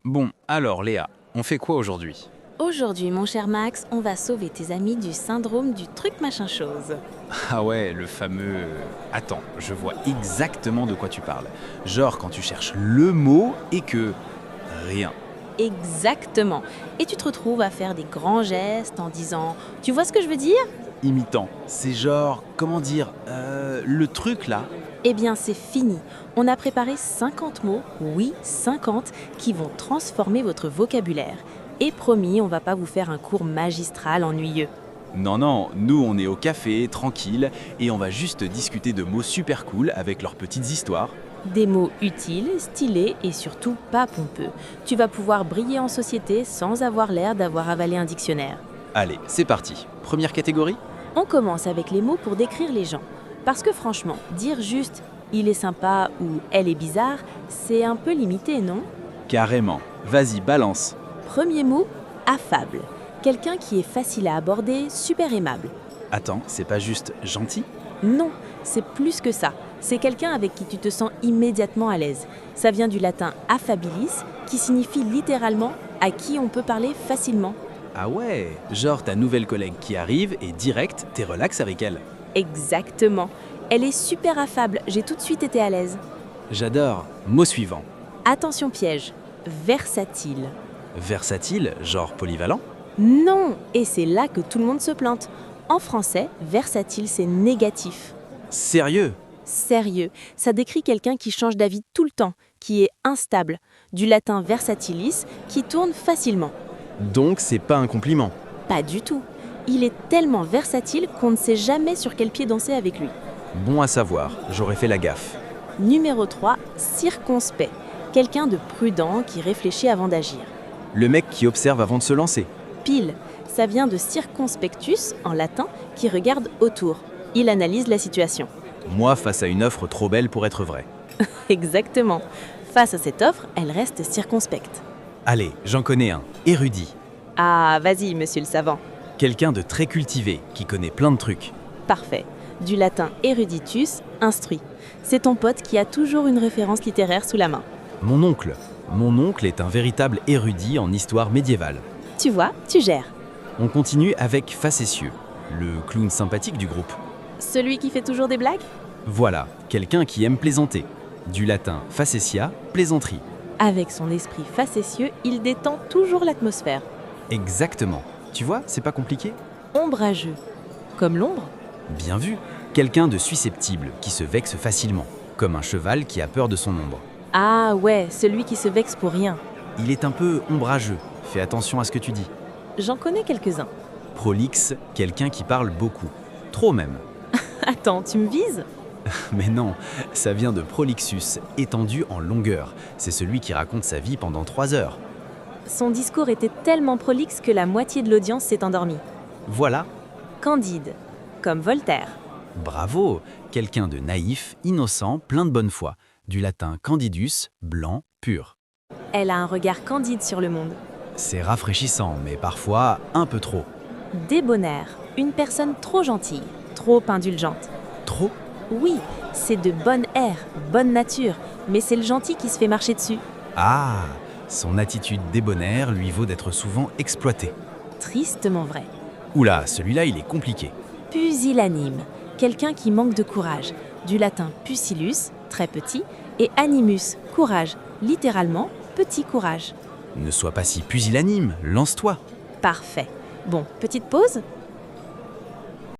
Bon, alors Léa, on fait quoi aujourd'hui? Aujourd'hui, mon cher Max, on va sauver tes amis du syndrome du truc machin chose. Ah ouais, le fameux... Attends, je vois exactement de quoi tu parles. Genre quand tu cherches le mot et que... Rien. Exactement. Et tu te retrouves à faire des grands gestes en disant « Tu vois ce que je veux dire ?» Imitant. C'est genre, comment dire, le truc là. Eh bien, c'est fini. On a préparé 50 mots, oui, 50, qui vont transformer votre vocabulaire. Et promis, on va pas vous faire un cours magistral ennuyeux. Non, non, nous on est au café, tranquille, et on va juste discuter de mots super cool avec leurs petites histoires. Des mots utiles, stylés et surtout pas pompeux. Tu vas pouvoir briller en société sans avoir l'air d'avoir avalé un dictionnaire. Allez, c'est parti. Première catégorie? On commence avec les mots pour décrire les gens. Parce que franchement, dire juste il est sympa ou elle est bizarre, c'est un peu limité, non? Carrément. Vas-y, balance. Premier mot, affable. Quelqu'un qui est facile à aborder, super aimable. Attends, c'est pas juste gentil? Non, c'est plus que ça. C'est quelqu'un avec qui tu te sens immédiatement à l'aise. Ça vient du latin affabilis, qui signifie littéralement à qui on peut parler facilement. Ah ouais, genre ta nouvelle collègue qui arrive et direct, t'es relax avec elle. Exactement. Elle est super affable, j'ai tout de suite été à l'aise. J'adore. Mot suivant. Attention piège, versatile. Versatile, genre polyvalent? Non, et c'est là que tout le monde se plante. En français, versatile, c'est négatif. Sérieux? Sérieux, ça décrit quelqu'un qui change d'avis tout le temps, qui est instable. Du latin versatilis, qui tourne facilement. Donc c'est pas un compliment. Pas du tout. Il est tellement versatile qu'on ne sait jamais sur quel pied danser avec lui. Bon à savoir, j'aurais fait la gaffe. Numéro 3, circonspect. Quelqu'un de prudent qui réfléchit avant d'agir. Le mec qui observe avant de se lancer. Pile, ça vient de circonspectus, en latin, qui regarde autour. Il analyse la situation. Moi face à une offre trop belle pour être vraie. Exactement. Face à cette offre, elle reste circonspecte. Allez, j'en connais un. Érudit. Ah, vas-y, monsieur le savant. Quelqu'un de très cultivé, qui connaît plein de trucs. Parfait. Du latin eruditus, instruit. C'est ton pote qui a toujours une référence littéraire sous la main. Mon oncle. Mon oncle est un véritable érudit en histoire médiévale. Tu vois, tu gères. On continue avec facétieux, le clown sympathique du groupe. Celui qui fait toujours des blagues? Voilà, quelqu'un qui aime plaisanter. Du latin facétia, plaisanterie. Avec son esprit facétieux, il détend toujours l'atmosphère. Exactement. Tu vois, c'est pas compliqué? Ombrageux. Comme l'ombre? Bien vu. Quelqu'un de susceptible, qui se vexe facilement, comme un cheval qui a peur de son ombre. Ah ouais, celui qui se vexe pour rien. Il est un peu ombrageux. Fais attention à ce que tu dis. J'en connais quelques-uns. Prolixe, quelqu'un qui parle beaucoup. Trop même. Attends, tu me vises? Mais non, ça vient de prolixus, étendu en longueur. C'est celui qui raconte sa vie pendant 3 heures. Son discours était tellement prolixe que la moitié de l'audience s'est endormie. Voilà. Candide. Comme Voltaire. Bravo. Quelqu'un de naïf, innocent, plein de bonne foi. Du latin candidus, blanc, pur. Elle a un regard candide sur le monde. C'est rafraîchissant, mais parfois un peu trop. Débonnaire. Une personne trop gentille, trop indulgente. Trop? Oui, c'est de bonne air, bonne nature, mais c'est le gentil qui se fait marcher dessus. Ah, son attitude débonnaire lui vaut d'être souvent exploité. Tristement vrai. Oula, celui-là, il est compliqué. Pusillanime. Quelqu'un qui manque de courage. Du latin pusillus, très petit, et animus, courage, littéralement petit courage. Ne sois pas si pusillanime, lance-toi. Parfait. Bon, petite pause?